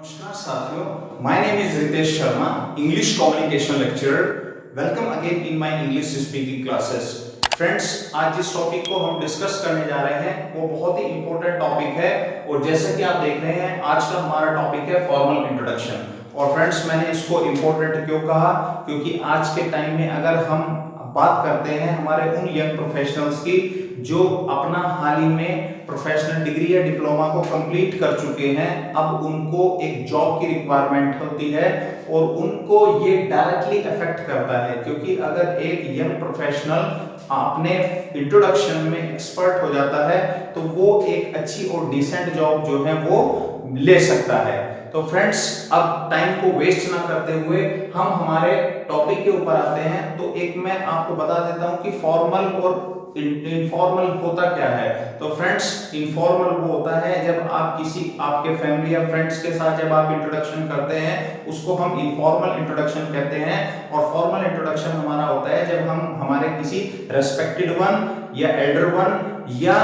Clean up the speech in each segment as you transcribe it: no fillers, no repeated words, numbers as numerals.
नमस्कार साथियों, my name is Ritesh Sharma, English communication lecturer. Welcome again in my English speaking classes. Friends, आज जिस topic को हम डिस्कस करने जा रहे हैं वो बहुत ही इंपॉर्टेंट टॉपिक है और जैसे कि आप देख रहे हैं आज का हमारा टॉपिक है फॉर्मल इंट्रोडक्शन। और फ्रेंड्स, मैंने इसको इंपॉर्टेंट क्यों कहा, क्योंकि आज के टाइम में अगर हम बात करते हैं हमारे उन यंग प्रोफेशनल्स की जो अपना हाल ही में प्रोफेशनल डिग्री या डिप्लोमा को कंप्लीट कर चुके हैं, अब उनको एक जॉब की रिक्वायरमेंट होती है और उनको ये डायरेक्टली अफेक्ट करता है। क्योंकि अगर एक यंग प्रोफेशनल अपने इंट्रोडक्शन में एक्सपर्ट हो जाता है तो वो एक अच्छी और डिसेंट जॉब जो है वो ले सकता है। तो फ्रेंड्स, अब टाइम को वेस्ट ना करते हुए हम हमारे टॉपिक के ऊपर आते हैं। तो एक मैं आपको बता देता हूं कि फॉर्मल और इनफॉर्मल होता क्या है। तो फ्रेंड्स, इनफॉर्मल वो होता है जब आप किसी आपके फैमिली या फ्रेंड्स के साथ जब आप इंट्रोडक्शन करते हैं, उसको हम इनफॉर्मल इंट्रोडक्शन कहते हैं। और फॉर्मल इंट्रोडक्शन हमारा होता है जब हम हमारे किसी रेस्पेक्टेड वन या एल्डर वन या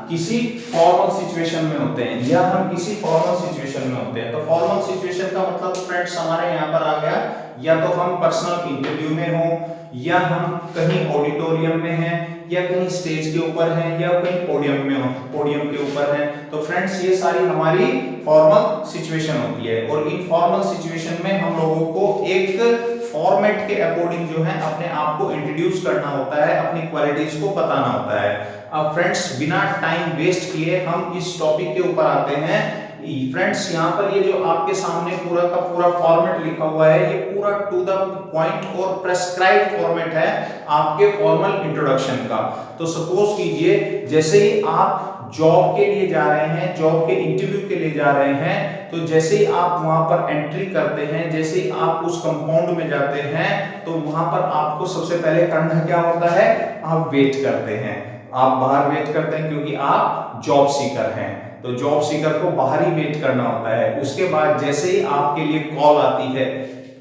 किसी फॉर्मल सिचुएशन में होते हैं या हम किसी फॉर्मल सिचुएशन में होते हैं। तो फॉर्मल सिचुएशन का मतलब फ्रेंड्स हमारे यहाँ पर आ गया, या तो हम पर्सनल इंटरव्यू में हो, या हम कहीं ऑडिटोरियम में हैं, या कहीं स्टेज के ऊपर हैं, या कहीं पोडियम में हो, पोडियम के ऊपर हैं। तो फ्रेंड्स, ये सारी हमारी फॉर्मल सिचुएशन होती है। और इन फॉर्मल सिचुएशन में हम लोगों को एक फॉर्मेट के अकॉर्डिंग जो है अपने आप को इंट्रोड्यूस करना होता है, अपनी क्वालिटीज को बताना होता है। अब फ्रेंड्स, बिना टाइम वेस्ट किए हम इस टॉपिक के ऊपर आते हैं। फ्रेंड्स, यहाँ पर ये जो आपके सामने पूरा का पूरा फॉर्मेट लिखा हुआ है, ये पूरा टू द पॉइंट और प्रेस्क्राइब्ड फॉर्मेट है आपके फॉर्मल इंट्रोडक्शन का। तो सपोज कीजिए जैसे ही आप जॉब के लिए जा रहे हैं, जॉब के इंटरव्यू के लिए जा रहे हैं, तो जैसे ही आप वहां पर एंट्री करते हैं, जैसे ही आप उस कंपाउंड में जाते हैं, तो वहां पर आपको सबसे पहले करना क्या होता है, आप वेट करते हैं। आप बाहर वेट करते हैं क्योंकि आप जॉब सीकर हैं, तो जॉब सीकर को बाहर ही वेट करना होता है। उसके बाद जैसे ही आपके लिए कॉल आती है,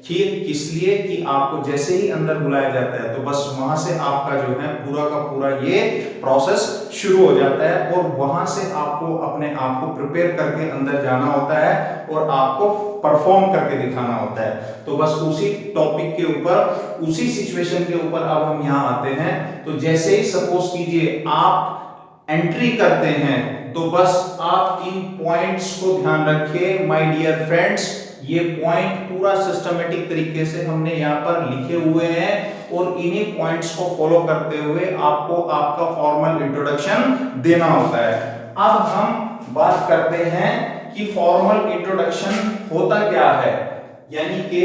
ठीक किस लिए कि आपको जैसे ही अंदर बुलाया जाता है, तो बस वहां से आपका जो है पूरा का पूरा ये प्रोसेस शुरू हो जाता है और वहां से आपको अपने आप को प्रिपेयर करके अंदर जाना होता है और आपको परफॉर्म करके दिखाना होता है। तो बस उसी टॉपिक के ऊपर, उसी सिचुएशन के ऊपर अब हम यहाँ आते हैं। तो जैसे ही सपोज कीजिए आप एंट्री करते हैं, तो बस आप इन पॉइंट्स को ध्यान रखिए माय डियर फ्रेंड्स। ये पॉइंट पूरा सिस्टमेटिक तरीके से हमने यहाँ पर लिखे हुए हैं और इन्हीं पॉइंट्स को फॉलो करते हुए आपको आपका फॉर्मल इंट्रोडक्शन देना होता है। अब हम बात करते हैं कि फॉर्मल इंट्रोडक्शन होता क्या है, यानी कि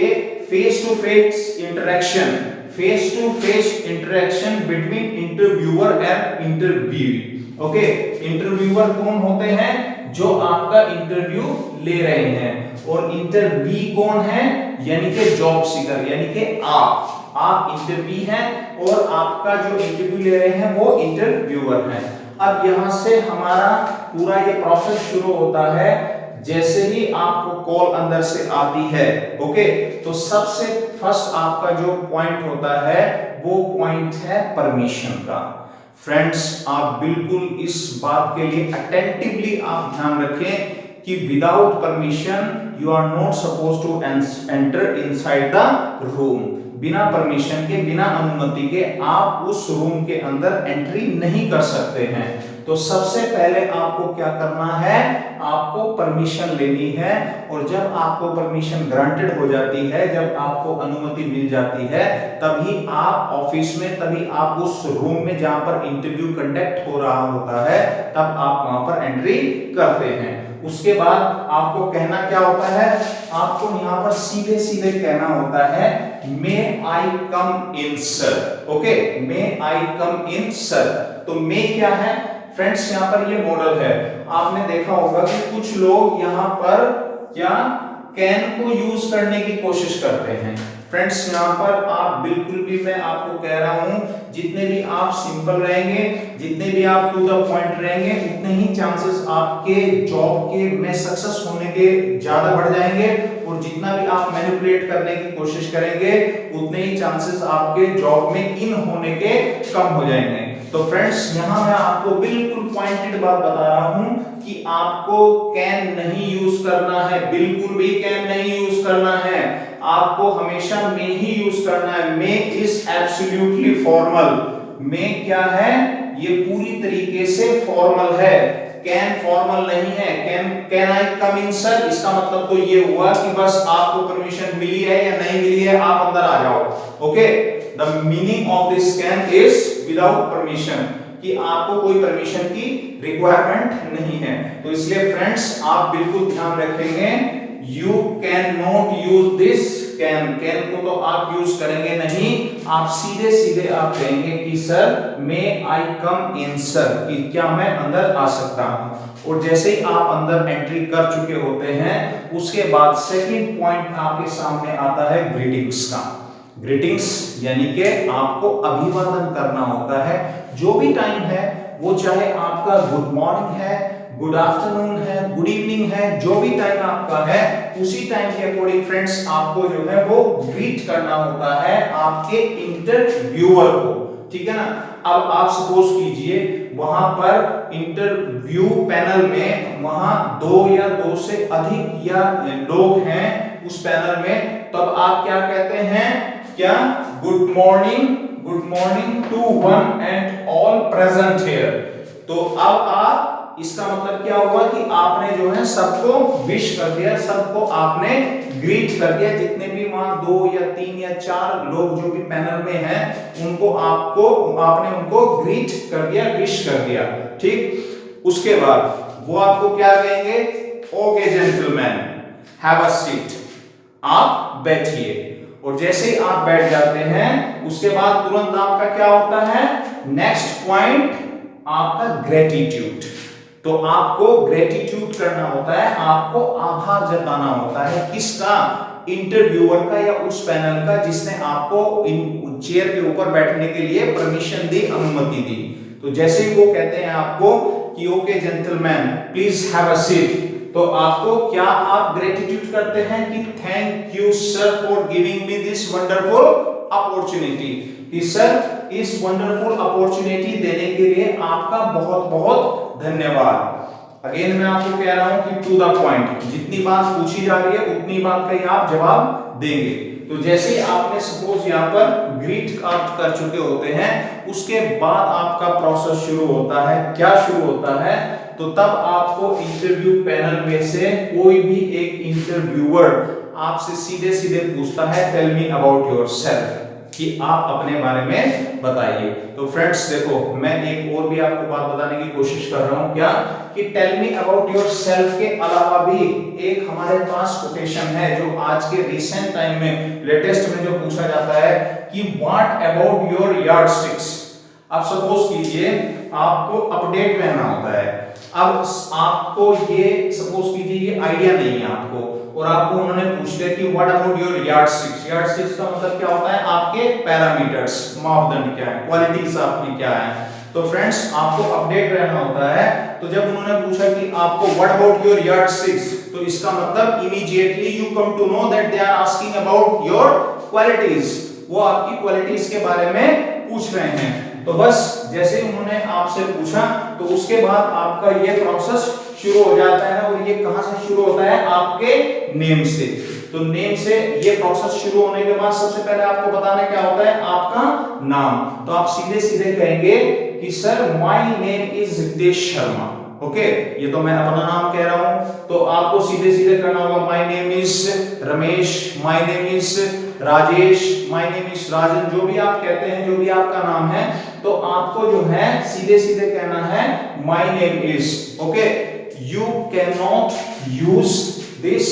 face to face interaction, face to face interaction between interviewer and interviewee. Okay, interviewer कौन होते हैं, जो आपका इंटरव्यू ले रहे हैं, और इंटरव्यू कौन है, यानी कि जॉब सीकर, यानी कि आप इंटरव्यू हैं और आपका जो इंटरव्यू ले रहे हैं वो इंटरव्यूअर है। अब यहां से हमारा पूरा ये प्रोसेस शुरू होता है जैसे ही आपको कॉल अंदर से आती है। ओके, तो सबसे फर्स्ट आपका जो पॉइंट होता है वो पॉइंट है परमिशन का। फ्रेंड्स, आप बिल्कुल इस बात के लिए अटेंटिवली आप ध्यान रखें कि without permission you are not suppose to enter inside the room. बिना परमिशन के, बिना अनुमति के आप उस रूम के अंदर एंट्री नहीं कर सकते हैं। तो सबसे पहले आपको क्या करना है, आपको परमिशन लेनी है। और जब आपको परमिशन ग्रांटेड हो जाती है, जब आपको अनुमति मिल जाती है, तभी आप ऑफिस में, तभी आप उस रूम में जहां पर इंटरव्यू कंडक्ट हो रहा होता है, तब आप वहां पर एंट्री करते हैं। उसके बाद आपको कहना क्या होता है, आपको यहाँ पर सीधे सीधे कहना होता है मे आई कम इन सर। ओके, मे आई कम इन सर। तो मे क्या है फ्रेंड्स, यहाँ पर ये मॉडल है। आपने देखा होगा कि कुछ लोग यहाँ पर क्या कैन को यूज करने की कोशिश करते हैं। फ्रेंड्स, यहाँ पर आप बिल्कुल भी, मैं आपको कह रहा हूं, जितने भी आप सिंपल रहेंगे, जितने भी आप टू द पॉइंट रहेंगे, उतने ही चांसेस आपके जॉब के में सक्सेस होने के ज्यादा बढ़ जाएंगे। और जितना भी आप मैनिपुलेट करने की कोशिश करेंगे, उतने ही चांसेस आपके जॉब में इन होने के कम हो जाएंगे। तो फ्रेंड्स यहाँ मैं आपको बिल्कुल पॉइंटेड बात बता रहा हूं कि आपको कैन नहीं यूज करना है, बिल्कुल भी कैन नहीं यूज करना है, आपको हमेशा मे ही यूज करना है। मे इज एब्सोल्युटली फॉर्मल। मे क्या है, ये पूरी तरीके से फॉर्मल है। कैन फॉर्मल नहीं है। Can I come in sir, इसका मतलब तो ये हुआ कि बस आपको परमिशन मिली है या नहीं मिली है, आप अंदर आ जाओ। Okay, the meaning of this can is without permission, कि आपको कोई परमिशन की रिक्वायरमेंट नहीं है। तो इसलिए फ्रेंड्स आप बिल्कुल ध्यान रखेंगे, you can not use this can. Can को तो आप यूज करेंगे नहीं, आप सीधे सीधे आप कहेंगे कि सर मे आई कम इन सर, कि क्या मैं अंदर आ सकता हूं। और जैसे ही आप अंदर एंट्री कर चुके होते हैं, उसके बाद सेकंड पॉइंट आपके सामने आता है ग्रीटिंग्स का। ग्रीटिंग्स यानी कि आपको अभिवादन करना होता है। जो भी टाइम है, वो चाहे आपका गुड मॉर्निंग है, गुड आफ्टरनून है, गुड इवनिंग है, जो भी टाइम आपका है, उसी टाइम के अकॉर्डिंग फ्रेंड्स आपको जो है वो ग्रीट करना होता है आपके इंटरव्यूअर को। ठीक है ना। अब आप सपोज कीजिए वहां पर इंटरव्यू पैनल में वहां 2 या 2 से अधिक या लोग हैं उस पैनल में, तो अब आप क्या कहते हैं, क्या good morning to one and all present here. तो अब आप, इसका मतलब क्या हुआ कि आपने जो है सबको विश कर दिया, सबको आपने ग्रीट कर दिया, जितने भी वहां 2 या 3 या 4 लोग जो भी पैनल में हैं, उनको आपने उनको ग्रीट कर दिया, विश कर दिया। ठीक, उसके बाद वो आपको क्या कहेंगे, okay gentleman have a seat, आप बैठिए। और जैसे ही आप बैठ जाते हैं, उसके बाद तुरंत आपका क्या होता है, नेक्स्ट पॉइंट आपका ग्रेटिट्यूड। तो आपको ग्रेटिट्यूड करना होता है, आपको आभार जताना होता है, किसका, इंटरव्यूअर का या उस पैनल का जिसने आपको चेयर के ऊपर बैठने के लिए परमिशन दी, अनुमति दी। तो जैसे ही वो कहते हैं आपको कि okay gentleman please have a seat, तो आपको क्या, आप ग्रेटिट्यूड करते हैं कि thank you sir for giving me this wonderful opportunity, कि सर इस वंडरफुल अपॉर्चुनिटी देने के लिए आपका बहुत बहुत धन्यवाद। अगेन मैं आपको कह रहा हूं कि टू द पॉइंट, जितनी बात पूछी जा रही है उतनी बात का ही आप जवाब देंगे। तो जैसे ही आपने सपोज यहाँ पर ग्रीट आप कर चुके होते हैं, उसके बाद आपका प्रोसेस शुरू होता है। क्या शुरू होता है, तो तब आपको इंटरव्यू पैनल में से कोई भी एक इंटरव्यूअर आपसे सीधे सीधे पूछता है, टेल मी अबाउट योरसेल्फ, कि आप अपने बारे में बताइए। तो फ्रेंड्स देखो, मैं एक और भी आपको बात बताने की कोशिश कर रहा हूं, क्या, कि टेल मी अबाउट योरसेल्फ के अलावा भी एक हमारे पास कोटेशन है जो आज के रिसेंट टाइम में, लेटेस्ट में जो पूछा जाता है कि व्हाट अबाउट योर यार्डस्टिक्स। आप सपोज कीजिए आपको अपडेट रहना होता है, अब आपको ये सपोज कीजिए ये आइडिया नहीं है आपको, और आपको उन्होंने पूछ लिया कि व्हाट अबाउट योर यार्डस्टिक्स। यार्डस्टिक्स का मतलब क्या होता है, आपके पैरामीटर्स, मापदंड क्या है, क्वालिटीज आपकी क्या है। तो फ्रेंड्स आपको अपडेट रहना होता है। तो जब उन्होंने पूछा कि आपको व्हाट अबाउट योर यार्डस्टिक्स, तो इसका मतलब immediately you come to know that they are asking about your qualities, वो आपकी क्वालिटीज के बारे में पूछ रहे हैं। तो बस जैसे ही उन्होंने आपसे पूछा, तो उसके बाद आपका ये प्रोसेस शुरू हो जाता है। और ये कहां से शुरू होता है, आपके नेम से। तो नेम से ये प्रोसेस शुरू होने के बाद सबसे पहले आपको बताना क्या होता है, आपका नाम। तो आप सीधे सीधे कहेंगे कि sir my name is Ritesh Sharma. Okay, ये तो मैं अपना नाम कह रहा हूं, तो आपको सीधे सीधे करना होगा my name is Ramesh, my name is Rajesh, my name is Rajan, जो भी आप कहते हैं, जो भी आपका नाम है, तो आपको जो है सीधे सीधे कहना है my name is. Okay, you can not use this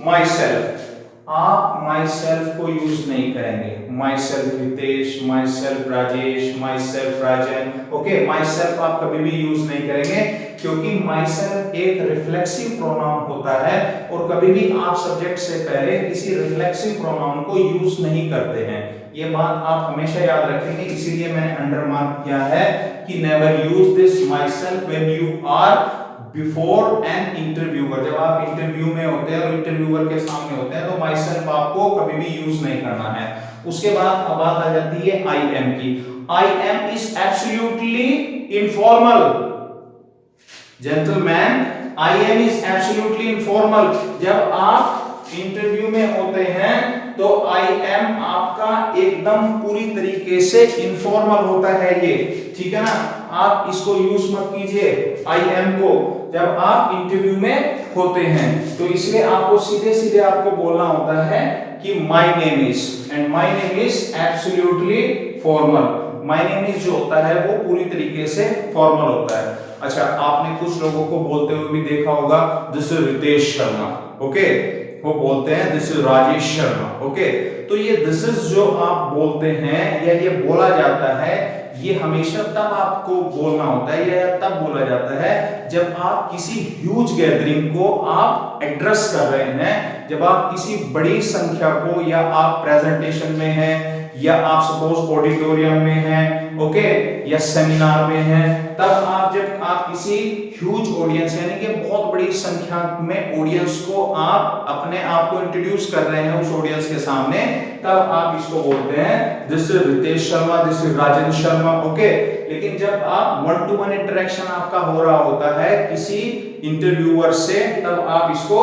myself, आप माई सेल्फ को यूज नहीं करेंगे। Myself Ritesh, myself Rajesh, myself Rajan. Okay, myself आप कभी भी यूज नहीं करेंगे, क्योंकि माई सेल्फ एक रिफ्लेक्सिव प्रोनाउन होता है, और कभी भी आप सब्जेक्ट से पहले किसी रिफ्लेक्सिव प्रोनाउन को यूज नहीं करते हैं। ये बात आप हमेशा याद रखेंगे, इसीलिए मैंने अंडरमार्क किया है कि never use this myself when you are before an interviewer. जब आप इंटरव्यू में होते हैं और इंटरव्यूअर के सामने होते हैं, तो माई सेल्फ आपको कभी भी यूज नहीं करना है। उसके बाद अब बात आ जाती है आई एम की। I am is absolutely informal. Gentleman, I am is absolutely informal. जब आप इंटरव्यू में होते हैं तो आई एम आपका एकदम पूरी तरीके से इनफॉर्मल होता है ये, ठीक है ना। आप इसको यूज मत कीजिए आई एम को जब आप इंटरव्यू में होते हैं, तो इसलिए आपको सीधे सीधे आपको बोलना होता है कि my name is, and my name is absolutely formal. My name is जो होता है वो पूरी तरीके से फॉर्मल होता है। अच्छा, आपने कुछ लोगों को बोलते हुए भी देखा होगा, this is Ritesh Sharma, okay, वो बोलते हैं this is Rajesh Sharma, okay. तो ये दिस इज जो आप बोलते हैं या ये बोला जाता है, ये हमेशा तब आपको बोलना होता है या तब बोला जाता है जब आप किसी ह्यूज गैदरिंग को आप एड्रेस कर रहे हैं, जब आप किसी बड़ी संख्या को, या आप प्रेजेंटेशन में हैं, या आप सपोज ऑडिटोरियम में हैं, ओके, या सेमिनार में हैं, तब जब आप किसी ह्यूज ऑडियंस यानी कि बहुत बड़ी संख्या में ऑडियंस को आप अपने आप को इंट्रोड्यूस कर रहे हैं उस ऑडियंस के सामने, तब आप इसको बोलते हैं this is Ritesh Sharma, this is Rajendra Sharma, okay. लेकिन जब आप 1-to-1 इंटरेक्शन आपका हो रहा होता है किसी इंटरव्यूअर से, तब आप इसको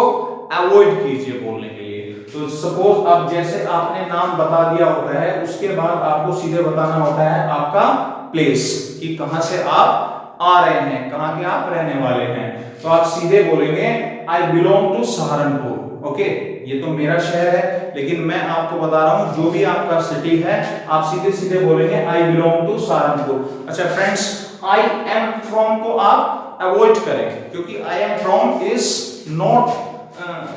अवॉइड कीजिए बोलने के लिए। तो सपोज अब जैसे आपने नाम बता दिया होता है, उसके बाद आपको सीधे बताना होता है आपका प्लेस, कि कहां से आप आ रहे हैं, कहां के आप रहने वाले हैं। तो आप सीधे बोलेंगे I belong to Saharanpur, okay, ये तो मेरा शहर है, लेकिन मैं आपको बता रहा हूं जो भी आपका सिटी है, आप सीधे सीधे बोलेंगे आई बिलोंग टू सहारनपुर। अच्छा फ्रेंड्स, आई एम फ्रॉम को आप अवॉइड करें, क्योंकि I am from is not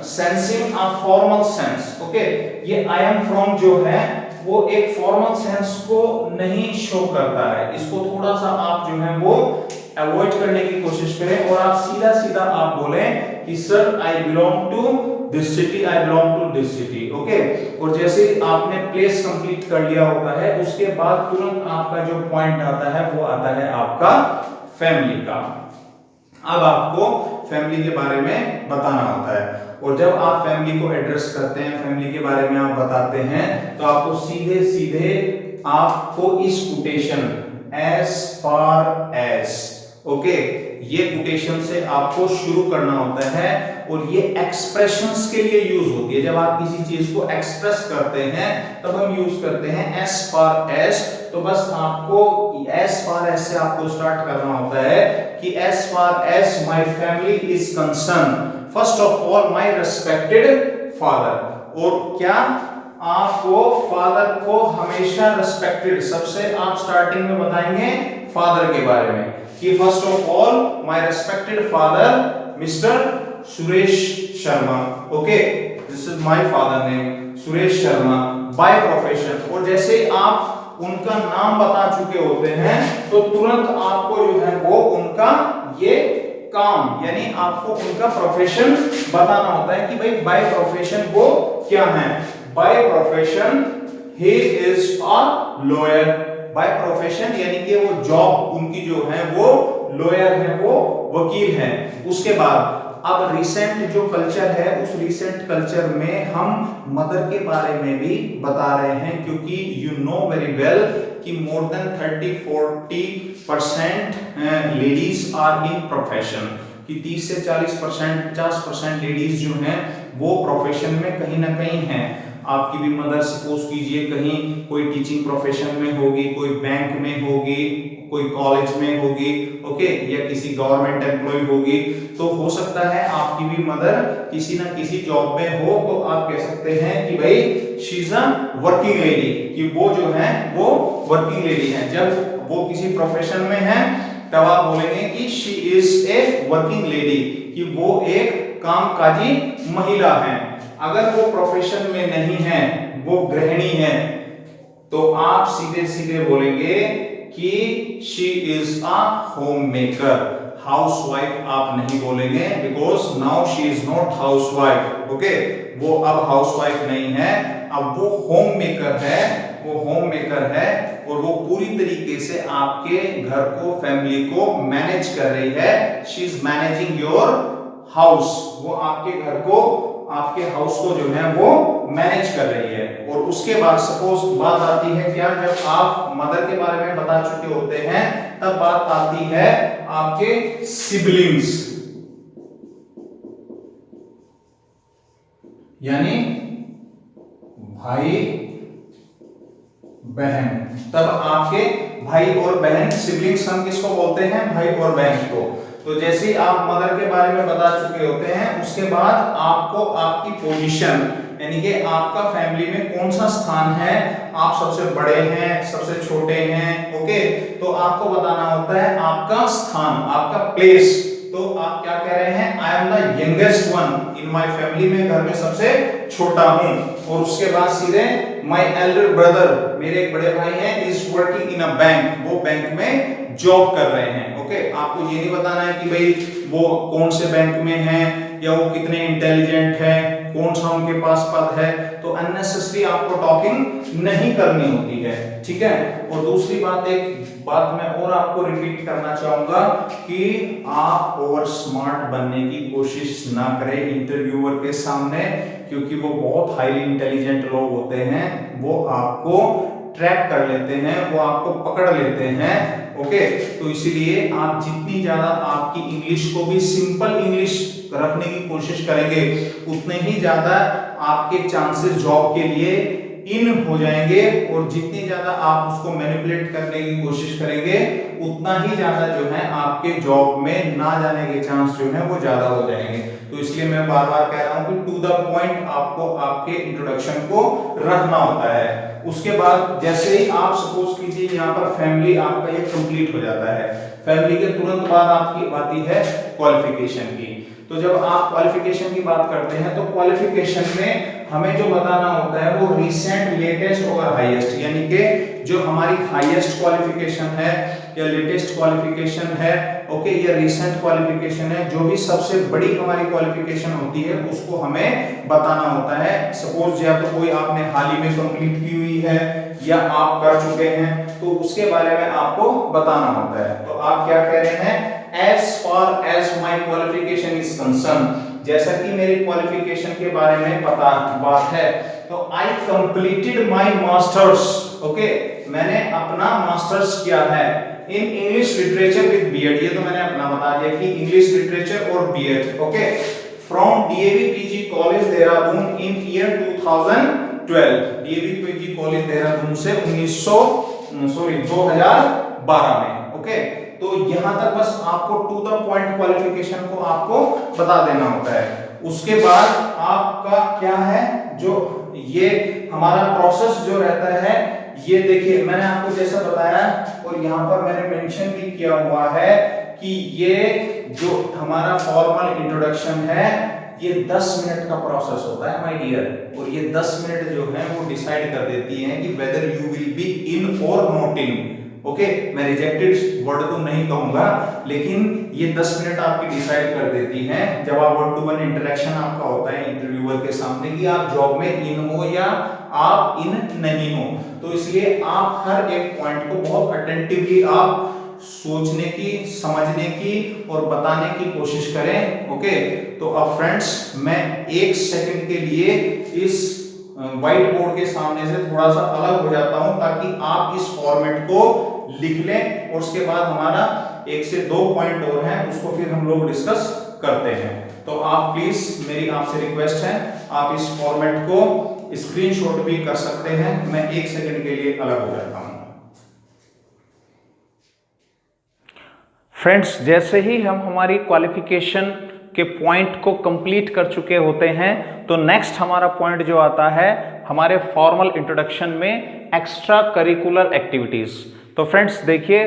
sensing a formal sense, okay. ये आई एम फ्रॉम जो है वो एक फॉर्मल सेंस को नहीं शो करता है, इसको थोड़ा सा आप जो है वो अवॉइड करने की कोशिश करें, और आप सीधा सीधा आप बोलें कि sir I belong to this city, I belong to this city, okay. और जैसे आपने प्लेस कंप्लीट कर लिया होता है, उसके बाद तुरंत आपका जो पॉइंट आता है वो आता है आपका फैमिली का। अब आपको फैमिली के बारे में बताना होता है, और जब आप फैमिली को एड्रेस करते हैं, फैमिली के बारे में आप बताते हैं, तो आपको सीधे सीधे आपको इस quotation as far as, okay, ये कोटेशन से आपको शुरू करना होता है, और ये एक्सप्रेशंस के लिए यूज होती है। जब आप किसी चीज को एक्सप्रेस करते हैं तब हम यूज करते हैं as far as। तो बस आपको as far as से आपको स्टार्ट करना होता है कि as far as my family is concerned, first of all my respected father। और क्या आपको फादर को हमेशा रिस्पेक्टेड, सबसे आप स्टार्टिंग में बताएंगे फादर के बारे में कि first of all my respected father mister Suresh Sharma, okay, this is my father name Suresh Sharma by profession. और जैसे आप उनका नाम बता चुके होते हैं, तो तुरंत आपको जो है वो उनका ये काम यानी आपको उनका प्रोफेशन बताना होता है कि भाई बाय प्रोफेशन वो क्या है। By profession he is a lawyer. By profession यानी कि वो जॉब उनकी जो है वो लॉयर है, वो वकील है। उसके बाद अब रिसेंट जो कल्चर है, उस रिसेंट कल्चर में हम मदर के बारे में भी बता रहे हैं, क्योंकि यू नो वेरी वेल कि more than 30-40% ladies are in profession, कि 30 से 40%, 50% लेडीज जो हैं वो प्रोफेशन में कहीं ना कहीं हैं। आपकी भी मदर सपोज कीजिए कहीं कोई टीचिंग प्रोफेशन में होगी, कोई बैंक में होगी, कोई कॉलेज में होगी, ओके, या किसी गवर्नमेंट एम्प्लॉय होगी। तो हो सकता है आपकी भी मदर किसी ना किसी जॉब में हो, तो आप कह सकते हैं कि भाई she is a working lady, कि वो जो है वो वर्किंग लेडी है। जब वो किसी प्रोफेशन में है तब आप बोलेंगे कि she is a working lady, कि वो एक कामकाजी महिला है। अगर वो प्रोफेशन में नहीं है, वो गृहिणी है, तो आप सीधे सीधे बोलेंगे कि she is a homemaker. Housewife आप नहीं बोलेंगे, because now she is not housewife, okay, वो अब हाउसवाइफ नहीं है, अब वो होममेकर है, वो होममेकर है, और वो पूरी तरीके से आपके घर को, फैमिली को मैनेज कर रही है। She is managing your house, वो आपके घर को, आपके हाउस को जो है वो मैनेज कर रही है। और उसके बाद सपोज बात आती है क्या, जब आप मदर के बारे में बता चुके होते हैं तब बात आती है आपके सिबलिंग्स, यानी भाई बहन। तब आपके भाई और बहन, सिबलिंग्स हम किसको बोलते हैं, भाई और बहन को। तो जैसे ही आप मदर के बारे में बता चुके होते हैं उसके बाद आपको आपकी पोजीशन, यानी कि आपका फैमिली में कौन सा स्थान है, आप सबसे बड़े हैं, सबसे छोटे हैं, ओके, तो आपको बताना होता है आपका स्थान, आपका प्लेस। तो आप क्या कह रहे हैं, I am the youngest one in my family, में घर में सबसे छोटा हूं। और उसके बाद सीधे माय एल्डर ब्रदर, मेरे एक बड़े भाई हैं, is working in a bank, वो बैंक में जॉब कर रहे हैं, ओके। आपको ये नहीं बताना है कि भाई वो कौन से बैंक में हैं या वो कितने इंटेलिजेंट हैं, कौन सा उनके पास पद है, तो अननेसेसरी आपको टॉकिंग नहीं करनी होती है, ठीक है। और दूसरी बात, एक बात मैं और आपको रिपीट करना चाहूंगा कि आप ओवर स्मार्ट बनने की कोशिश ना करें इंटरव्यूअर के सामने, क्योंकि वो बहुत हाईली इंटेलिजेंट लोग होते हैं, वो आपको ट्रैक कर लेते हैं, वो आपको पकड़ लेते हैं, ओके। तो इसीलिए आप जितनी ज्यादा आपकी इंग्लिश को भी सिंपल इंग्लिश रखने की कोशिश करेंगे उतने ही ज्यादा आपके चांसेस जॉब के लिए इन हो जाएंगे। और जितनी ज्यादा आप उसको मैनिपुलेट करने की कोशिश करेंगे उतना ही ज्यादा जो है आपके जॉब में ना जाने के चांस जो है वो ज्यादा हो जाएंगे। तो इसलिए मैं बार बार कह रहा हूं कि टू द पॉइंट आपको आपके इंट्रोडक्शन को रखना होता है। उसके बाद जैसे ही आप सपोज कीजिए यहाँ पर फैमिली आपका ये कंप्लीट हो जाता है, फैमिली के तुरंत बाद आपकी आती है क्वालिफिकेशन की। तो जब आप क्वालिफिकेशन की बात करते हैं तो क्वालिफिकेशन में हमें जो बताना होता है वो रिसेंट, लेटेस्ट और हाईएस्ट, यानी कि जो हमारी हाईएस्ट क्वालिफिकेशन है या लेटेस्ट क्वालिफिकेशन है, ओके, या रिसेंट क्वालिफिकेशन है, जो भी सबसे बड़ी हमारी क्वालिफिकेशन होती है उसको हमें बताना होता है। सपोज या तो कोई आपने हाल ही में कंप्लीट की हुई है या आप कर चुके हैं तो उसके बारे में आपको बताना होता है। तो आप क्या कह रहे हैं, as far as my qualification is concerned, जैसा कि मेरी क्वालिफिकेशन के बारे में पता बात है, तो I completed my masters, okay, मैंने अपना मास्टर्स किया है in English literature with BEd, ये तो मैंने अपना बता दिया कि इंग्लिश लिटरेचर और BEd, okay, from DAV PG college Dehradun in year 2012, DAV PG college Dehradun से 2012 में, ओके। तो यहां तक बस आपको टू द पॉइंट क्वालिफिकेशन को आपको बता देना होता है। उसके बाद आपका क्या है, जो ये हमारा प्रोसेस जो रहता है, ये देखिए मैंने आपको जैसा बताया और यहाँ पर मैंने मेंशन भी किया हुआ है कि ये जो हमारा फॉर्मल इंट्रोडक्शन है ये 10 मिनट का प्रोसेस होता है माय डियर। और ये 10 मिनट जो है वो डिसाइड कर देती हैं कि whether you will be in और नॉट इन, ओके। मैं रिजेक्टेड वर्ड तो नहीं कहूंगा, लेकिन ये 10 मिनट आपकी डिसाइड कर देती हैं जब आप 1 to 1 इंटरेक्शन आपका होता है इंटरव्यूअर के सामने कि आप जॉब में इन हो या आप इन नहीं हो। तो इसलिए आप हर एक पॉइंट को बहुत अटेंटिवली आप सोचने की, समझने की और बताने की कोशिश करें, ओके। तो अब फ्रेंड्स मैं 1 सेकंड के लिए इस व्हाइट बोर्ड के सामने से थोड़ा सा अलग हो जाता हूं ताकि आप इस फॉर्मेट को लिख लें और उसके बाद हमारा 1 से 2 पॉइंट और हैं उसको फिर हम लोग डिस्कस करते हैं। तो आप प्लीज, मेरी आपसे रिक्वेस्ट है, आप इस फॉर्मेट को स्क्रीनशॉट भी कर सकते हैं। मैं 1 सेकंड के लिए अलग हो जाता हूं। फ्रेंड्स, जैसे ही हम हमारी क्वालिफिकेशन के पॉइंट को कंप्लीट कर चुके होते हैं तो नेक्स्ट हमारा पॉइंट जो आता है हमारे फॉर्मल इंट्रोडक्शन में एक्स्ट्रा करिकुलर एक्टिविटीज। तो फ्रेंड्स देखिए,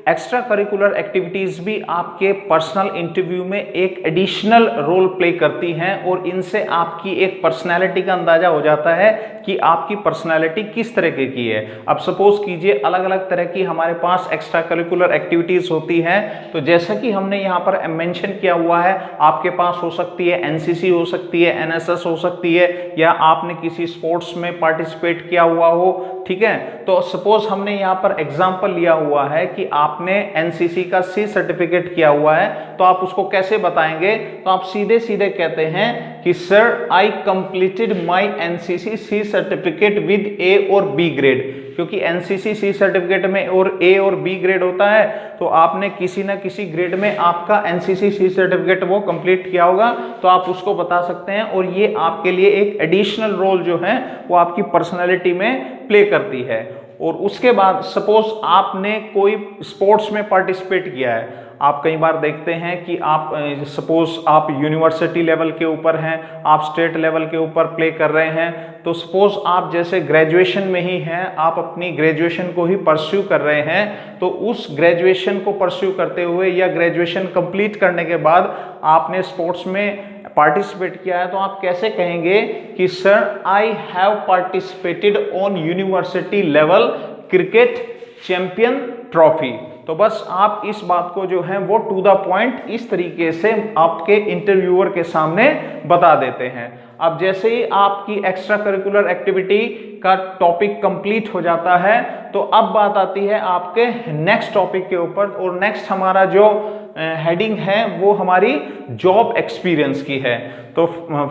एक्स्ट्रा करिकुलर एक्टिविटीज भी आपके पर्सनल इंटरव्यू में एक एडिशनल रोल प्ले करती हैं और इनसे आपकी एक पर्सनैलिटी का अंदाजा हो जाता है कि आपकी पर्सनैलिटी किस तरीके की है। अब सपोज कीजिए अलग अलग तरह की हमारे पास एक्स्ट्रा करिकुलर एक्टिविटीज होती हैं, तो जैसा कि हमने यहाँ पर मेंशन किया हुआ है, आपके पास हो सकती है एनसीसी, हो सकती है एनएसएस हो सकती है, या आपने किसी स्पोर्ट्स में पार्टिसिपेट किया हुआ हो, ठीक है। तो सपोज हमने यहाँ पर एग्जाम्पल लिया हुआ है कि आपने एनसीसी का सी सर्टिफिकेट किया हुआ है, तो आप उसको कैसे बताएंगे? तो आप सीधे सीधे कहते हैं कि sir I completed my NCC C certificate with A और बी ग्रेड, क्योंकि एनसीसी सी सर्टिफिकेट में और ए और बी ग्रेड होता है, तो आपने किसी ना किसी ग्रेड में आपका एनसीसी सी सर्टिफिकेट वो कंप्लीट किया होगा, तो आप उसको बता सकते हैं। और ये आपके लिए एक एडिशनल रोल जो है वो आपकी पर्सनैलिटी में प्ले करती है। और उसके बाद सपोज आपने कोई स्पोर्ट्स में पार्टिसिपेट किया है, आप कई बार देखते हैं कि आप सपोज आप यूनिवर्सिटी लेवल के ऊपर हैं, आप स्टेट लेवल के ऊपर प्ले कर रहे हैं, तो सपोज आप जैसे ग्रेजुएशन में ही हैं, आप अपनी ग्रेजुएशन को ही परस्यू कर रहे हैं, तो उस ग्रेजुएशन को परस्यू करते हुए या ग्रेजुएशन कंप्लीट करने के बाद आपने स्पोर्ट्स में पार्टिसिपेट किया है, तो आप कैसे कहेंगे कि sir I have participated on university level cricket champion trophy. तो बस आप इस बात को जो है वो टू द पॉइंट इस तरीके से आपके इंटरव्यूअर के सामने बता देते हैं। अब जैसे ही आपकी एक्स्ट्रा करिकुलर एक्टिविटी का टॉपिक कंप्लीट हो जाता है, तो अब बात आती है आपके नेक्स्ट टॉपिक के ऊपर, और नेक्स्ट हमारा जो हेडिंग है वो हमारी जॉब एक्सपीरियंस की है। तो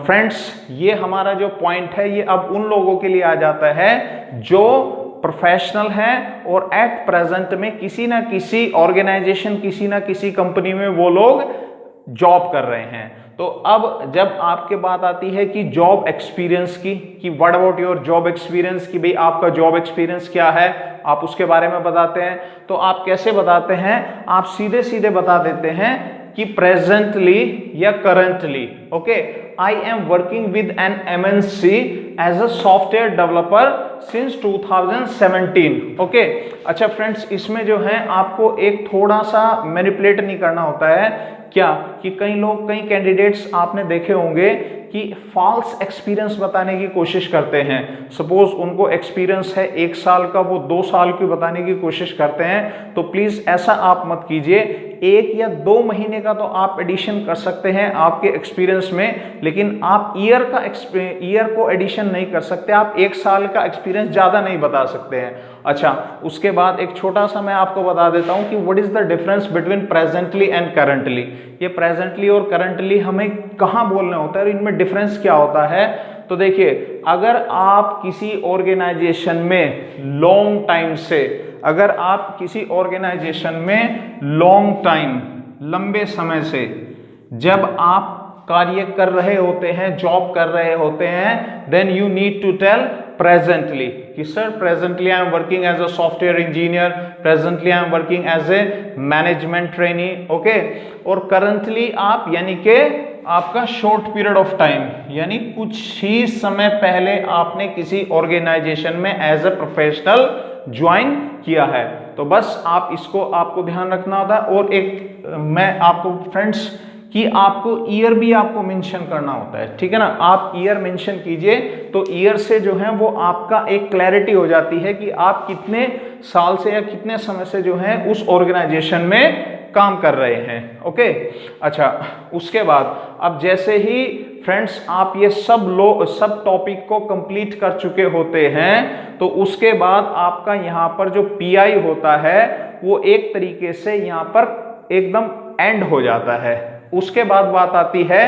फ्रेंड्स, ये हमारा जो पॉइंट है ये अब उन लोगों के लिए आ जाता है जो प्रोफेशनल हैं और एट प्रेजेंट में किसी ना किसी ऑर्गेनाइजेशन, किसी ना किसी कंपनी में वो लोग जॉब कर रहे हैं। तो अब जब आपके बात आती है कि जॉब एक्सपीरियंस की, कि what about your job experience, कि भाई आपका जॉब एक्सपीरियंस क्या है, आप उसके बारे में बताते हैं। तो आप कैसे बताते हैं? आप सीधे सीधे बता देते हैं कि प्रेजेंटली या currently, okay, I am working with an MNC as a software developer since 2017, okay. अच्छा फ्रेंड्स, इसमें जो है आपको एक थोड़ा सा मैनिपुलेट नहीं करना होता है। क्या कि कई कैंडिडेट्स आपने देखे होंगे कि फॉल्स एक्सपीरियंस बताने की कोशिश करते हैं। सपोज उनको एक्सपीरियंस है 1 साल का, वो 2 साल की बताने की कोशिश करते हैं। तो प्लीज ऐसा आप मत कीजिए। 1 या 2 महीने का तो आप एडिशन कर सकते हैं आपके एक्सपीरियंस में, लेकिन आप ईयर को एडिशन नहीं कर सकते। आप 1 साल का एक्सपीरियंस ज्यादा नहीं बता सकते हैं। अच्छा, उसके बाद एक छोटा सा मैं आपको बता देता हूं कि what is the difference between presently and currently. ये प्रेजेंटली और करंटली हमें कहां बोलना होता है और इनमें डिफरेंस क्या होता है? तो देखिए, अगर आप किसी ऑर्गेनाइजेशन में लॉन्ग टाइम से, अगर आप किसी ऑर्गेनाइजेशन में लॉन्ग टाइम, लंबे समय से जब आप कार्य कर रहे होते हैं, जॉब कर रहे होते हैं, then you need to tell presently कि sir presently I am working as a software engineer, presently I am working as a management trainee, okay. और करंटली आप यानी कि आपका शॉर्ट पीरियड ऑफ टाइम, यानी कुछ ही समय पहले आपने किसी ऑर्गेनाइजेशन में एज अ प्रोफेशनल ज्वाइन किया है। तो बस आप इसको आपको ध्यान रखना होता है। और एक मैं आपको फ्रेंड्स कि आपको ईयर भी आपको मेंशन करना होता है, ठीक है ना। आप ईयर मेंशन कीजिए, तो ईयर से जो है वो आपका एक क्लैरिटी हो जाती है कि आप कितने साल से या कितने समय से जो है उस ऑर्गेनाइजेशन में काम कर रहे हैं, ओके। अच्छा, उसके बाद अब जैसे ही फ्रेंड्स आप ये सब टॉपिक को कंप्लीट कर चुके होते हैं, तो उसके बाद आपका यहाँ पर जो पीआई होता है वो एक तरीके से यहाँ पर एकदम एंड हो जाता है। उसके बाद बात आती है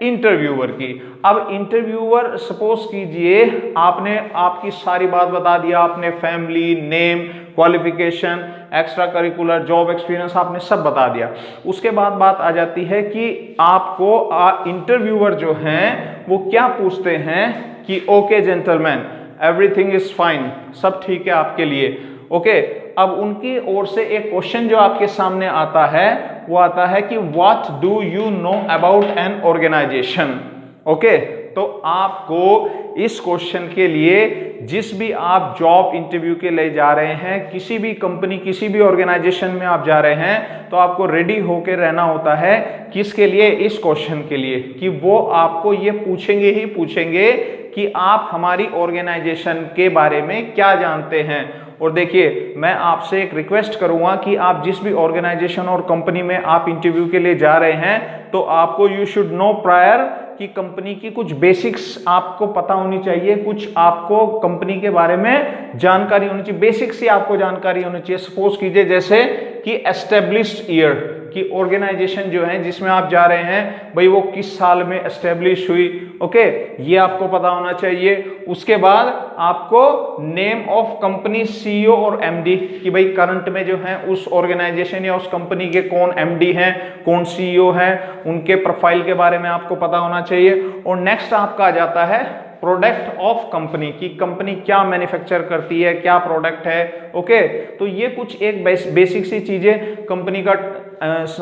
इंटरव्यूअर की। अब इंटरव्यूअर सपोज कीजिए आपने आपकी सारी बात बता दिया, आपने family, name, qualification, extra curricular, job experience आपने सब बता दिया। उसके बाद बात आ जाती है कि आपको इंटरव्यूअर जो हैं वो क्या पूछते हैं कि okay gentleman, everything is fine, सब ठीक है आपके लिए, ओके। अब उनकी ओर से एक क्वेश्चन जो आपके सामने आता है वो आता है कि what do you know about an organization, okay. तो आपको इस क्वेश्चन के लिए जिस भी आप जॉब इंटरव्यू के लिए जा रहे हैं, किसी भी कंपनी, किसी भी ऑर्गेनाइजेशन में आप जा रहे हैं, तो आपको रेडी होकर रहना होता है किसके लिए? इस क्वेश्चन के लिए, कि वो आपको ये पूछेंगे ही पूछेंगे कि आप हमारी ऑर्गेनाइजेशन के बारे में क्या जानते हैं। और देखिए, मैं आपसे एक रिक्वेस्ट करूंगा कि आप जिस भी ऑर्गेनाइजेशन और कंपनी में आप इंटरव्यू के लिए जा रहे हैं, तो आपको यू शुड नो प्रायर कि कंपनी की कुछ बेसिक्स आपको पता होनी चाहिए, कुछ आपको कंपनी के बारे में जानकारी होनी चाहिए, बेसिक्स ही आपको जानकारी होनी चाहिए। सपोज कीजिए जैसे कि एस्टेब्लिश्ड ईयर कि ऑर्गेनाइजेशन जो है जिसमें आप जा रहे हैं भाई वो किस साल में एस्टेब्लिश हुई, ओके, ये आपको पता होना चाहिए। उसके बाद आपको नेम ऑफ कंपनी सीईओ और एमडी कि भाई करंट में जो है उस ऑर्गेनाइजेशन या उस कंपनी के कौन एमडी हैं, कौन सीईओ हैं, उनके प्रोफाइल के बारे में आपको पता होना चाहिए। और नेक्स्ट आपका आ जाता है प्रोडक्ट ऑफ कंपनी की कंपनी क्या मैन्युफैक्चर करती है, क्या प्रोडक्ट है, ओके। तो ये कुछ एक बेसिक सी चीजें कंपनी का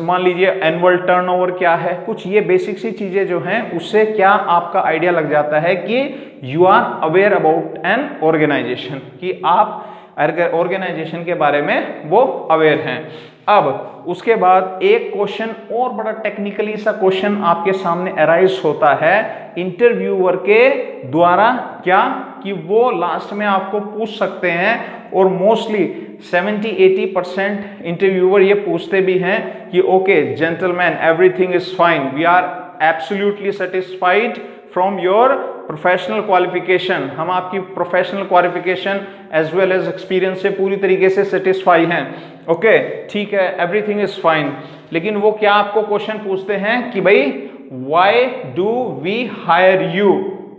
मान लीजिए एनुअल टर्नओवर क्या है, कुछ ये बेसिक सी चीजें जो हैं उससे क्या आपका आइडिया लग जाता है कि you are aware about an organization, कि आप ऑर्गेनाइजेशन के बारे में वो अवेयर हैं। अब उसके बाद एक क्वेश्चन और बड़ा टेक्निकली सा क्वेश्चन आपके सामने अराइज होता है इंटरव्यूअर के द्वारा, क्या कि वो लास्ट में आपको पूछ सकते हैं और मोस्टली 70-80% इंटरव्यूअर ये पूछते भी हैं कि okay gentleman everything is fine, we are absolutely satisfied from your professional qualification, हम आपकी professional qualification as well as experience से पूरी तरीके से सेटिस्फाई हैं, ओके ठीक है, एवरीथिंग इज फाइन। लेकिन वो क्या आपको क्वेश्चन पूछते हैं कि भाई why do we hire you,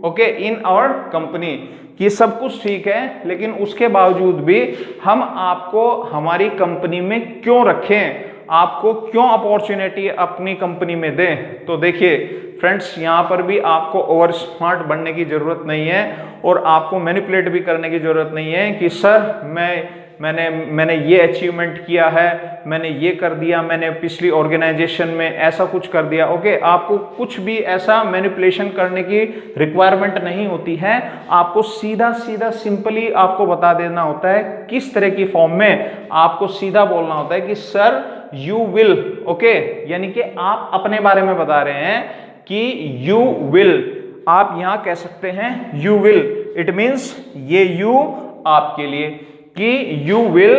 okay, in our company, कि सब कुछ ठीक है लेकिन उसके बावजूद भी हम आपको हमारी कंपनी में क्यों रखें, आपको क्यों अपॉर्चुनिटी अपनी कंपनी में दें। तो देखिए फ्रेंड्स, यहाँ पर भी आपको ओवर स्मार्ट बनने की जरूरत नहीं है और आपको मैनिपुलेट भी करने की जरूरत नहीं है कि सर मैंने ये अचीवमेंट किया है, मैंने ये कर दिया, मैंने पिछली ऑर्गेनाइजेशन में ऐसा कुछ कर दिया, ओके। आपको कुछ भी ऐसा मैनिपुलेशन करने की रिक्वायरमेंट नहीं होती है, आपको सीधा सीधा सिंपली आपको बता देना होता है किस तरह की फॉर्म में आपको सीधा बोलना होता है कि सर यू विल, ओके, यानी कि आप अपने बारे में बता रहे हैं कि यू विल, आप यहां कह सकते हैं यू विल, इट मींस ये यू आपके लिए, कि यू विल,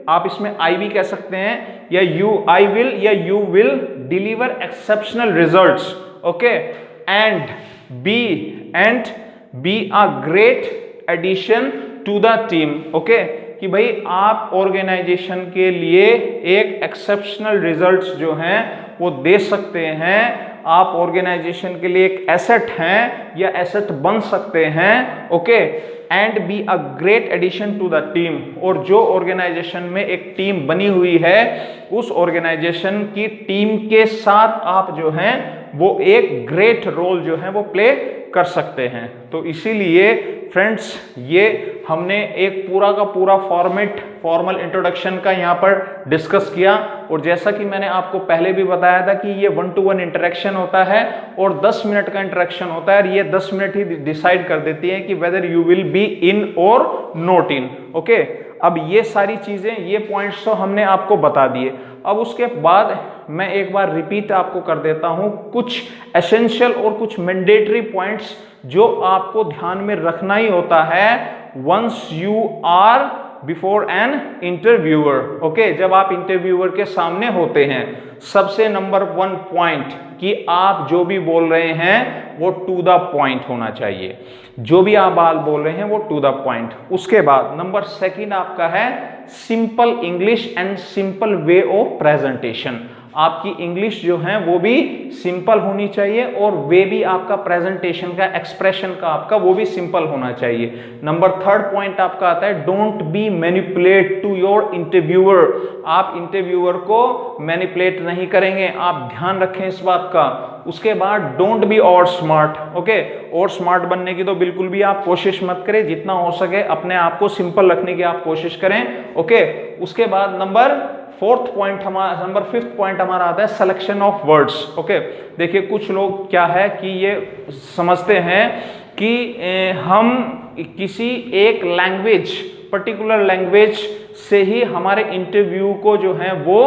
आप इसमें आई भी कह सकते हैं या यू आई विल या you will deliver exceptional results, okay, and be a great addition to the team, okay, कि भाई आप ऑर्गेनाइजेशन के लिए एक एक्सेप्शनल रिजल्ट्स जो हैं वो दे सकते हैं, आप ऑर्गेनाइजेशन के लिए एक एसेट हैं या एसेट बन सकते हैं, okay, and be a great addition to the team, और जो ऑर्गेनाइजेशन में एक टीम बनी हुई है उस ऑर्गेनाइजेशन की टीम के साथ आप जो हैं वो एक ग्रेट रोल जो है वो प्ले कर सकते हैं। तो इसीलिए फ्रेंड्स ये हमने एक पूरा का पूरा फॉर्मल इंट्रोडक्शन का यहाँ पर डिस्कस किया, और जैसा कि मैंने आपको पहले भी बताया था कि ये 1-to-1 इंटरेक्शन होता है और 10 मिनट का इंटरेक्शन होता है, और ये 10 मिनट ही डिसाइड कर देती है कि whether you will be in और नॉट इन, ओके। अब ये सारी चीजें, ये पॉइंट्स तो हमने आपको बता दिए। अब उसके बाद मैं एक बार रिपीट आपको कर देता हूं कुछ एसेंशियल और कुछ मैंडेटरी पॉइंट्स जो आपको ध्यान में रखना ही होता है once you are before an interviewer, okay, जब आप इंटरव्यूअर के सामने होते हैं। सबसे नंबर 1 पॉइंट कि आप जो भी बोल रहे हैं वो टू द पॉइंट होना चाहिए, जो भी आप बात बोल रहे हैं वो टू द पॉइंट। उसके बाद नंबर 2 आपका है simple English and simple way of presentation, आपकी इंग्लिश जो है वो भी सिंपल होनी चाहिए और वे भी आपका प्रेजेंटेशन का, एक्सप्रेशन का आपका वो भी सिंपल होना चाहिए। नंबर 3 पॉइंट आपका आता है don't be manipulate to your interviewer, आप इंटरव्यूअर को मैनिपुलेट नहीं करेंगे, आप ध्यान रखें इस बात का। उसके बाद डोंट बी और स्मार्ट, ओके, और स्मार्ट बनने की तो बिल्कुल भी आप कोशिश मत करें, जितना हो सके अपने आप को सिंपल रखने की आप कोशिश करें, ओके। उसके बाद नंबर 5th पॉइंट हमारा आता है सिलेक्शन ऑफ वर्ड्स, ओके। देखिए कुछ लोग क्या है कि ये समझते हैं कि हम किसी एक लैंग्वेज, पर्टिकुलर लैंग्वेज से ही हमारे इंटरव्यू को जो है वो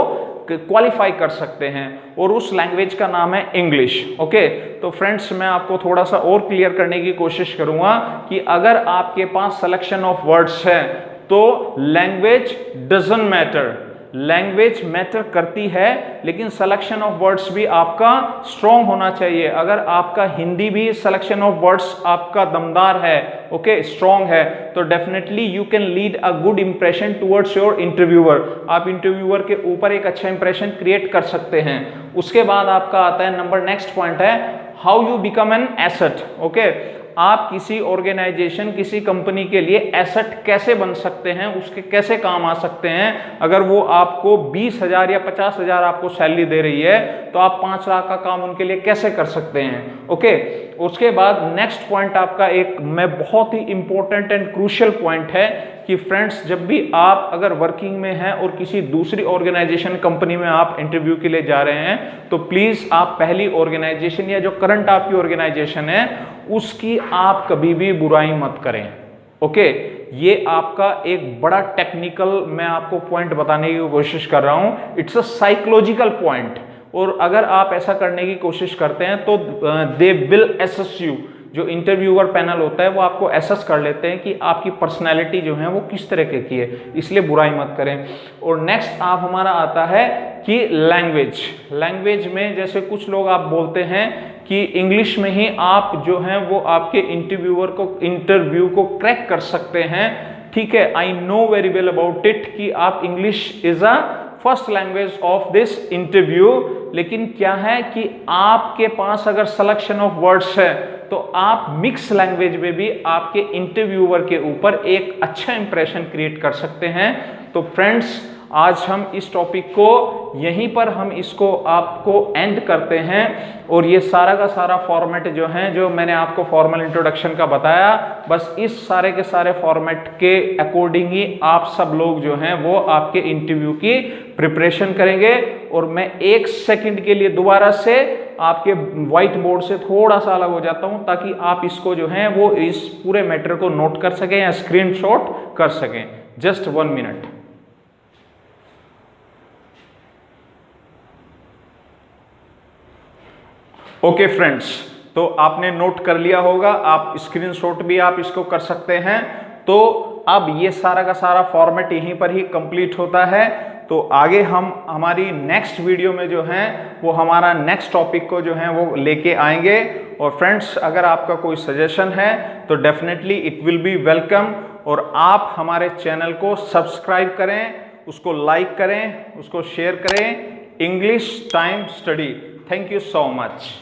क्वालिफाई कर सकते हैं और उस लैंग्वेज का नाम है इंग्लिश, ओके। तो फ्रेंड्स मैं आपको थोड़ा सा और क्लियर करने की कोशिश करूंगा कि अगर आपके पास सिलेक्शन ऑफ वर्ड्स है तो language doesn't matter, language matter करती है, लेकिन सिलेक्शन ऑफ वर्ड्स भी आपका स्ट्रॉन्ग होना चाहिए। अगर आपका हिंदी भी सिलेक्शन ऑफ वर्ड्स आपका दमदार है, ओके, स्ट्रॉन्ग है, तो definitely you can lead a good impression towards your interviewer. आप इंटरव्यूअर के ऊपर एक अच्छा इंप्रेशन क्रिएट कर सकते हैं। उसके बाद आपका आता है नंबर, नेक्स्ट पॉइंट है how you become an asset. Okay, आप किसी ऑर्गेनाइजेशन, किसी कंपनी के लिए एसेट कैसे बन सकते हैं, उसके कैसे काम आ सकते हैं। अगर वो आपको 20,000 या 50,000 आपको सैलरी दे रही है, तो आप 5 लाख का काम उनके लिए कैसे कर सकते हैं। ओके, उसके बाद नेक्स्ट पॉइंट आपका एक मैं बहुत ही इंपॉर्टेंट एंड क्रूशियल पॉइंट है कि फ्रेंड्स, जब भी आप अगर वर्किंग में हैं और किसी दूसरी ऑर्गेनाइजेशन, कंपनी में आप इंटरव्यू के लिए जा रहे हैं, तो प्लीज आप पहली ऑर्गेनाइजेशन या जो करंट आपकी ऑर्गेनाइजेशन है उसकी आप कभी भी बुराई मत करें। ओके, ये आपका एक बड़ा टेक्निकल मैं आपको पॉइंट बताने की कोशिश कर रहा हूं। इट्स अ साइकोलॉजिकल पॉइंट, और अगर आप ऐसा करने की कोशिश करते हैं तो दे विल असेस यू। जो इंटरव्यूअर पैनल होता है वो आपको एसेस कर लेते हैं कि आपकी पर्सनैलिटी जो है वो किस तरह की है, इसलिए बुराई मत करें। और नेक्स्ट आप हमारा आता है कि लैंग्वेज में जैसे कुछ लोग आप बोलते हैं कि इंग्लिश में ही आप जो हैं वो आपके इंटरव्यू को क्रैक कर सकते हैं। ठीक है, I know very well about it कि आप English is a first language of this interview, लेकिन क्या है कि आपके पास अगर सिलेक्शन ऑफ वर्ड्स है तो आप मिक्स लैंग्वेज में भी आपके इंटरव्यूअर के ऊपर एक अच्छा इंप्रेशन क्रिएट कर सकते हैं। तो फ्रेंड्स, आज हम इस टॉपिक को यहीं पर हम इसको आपको एंड करते हैं, और ये सारा का सारा फॉर्मेट जो है, जो मैंने आपको फॉर्मल इंट्रोडक्शन का बताया, बस इस सारे के सारे फॉर्मेट के अकॉर्डिंग ही आप सब लोग जो हैं वो आपके इंटरव्यू की प्रिपरेशन करेंगे। और मैं 1 सेकंड के लिए दोबारा से आपके व्हाइट बोर्ड से थोड़ा सा अलग हो जाता हूं, ताकि आप इसको जो है वो इस पूरे मैटर को नोट कर सकें या स्क्रीनशॉट कर सकें। Just 1 minute. ओके फ्रेंड्स, तो आपने नोट कर लिया होगा, आप स्क्रीनशॉट भी आप इसको कर सकते हैं। तो अब ये सारा का सारा फॉर्मेट यहीं पर ही कंप्लीट होता है। तो आगे हम हमारी नेक्स्ट वीडियो में जो है वो हमारा नेक्स्ट टॉपिक को जो है वो लेके आएंगे। और फ्रेंड्स, अगर आपका कोई सजेशन है तो definitely it will be welcome, और आप हमारे चैनल को सब्सक्राइब करें, उसको लाइक करें, उसको शेयर करें। English time study. Thank you so much.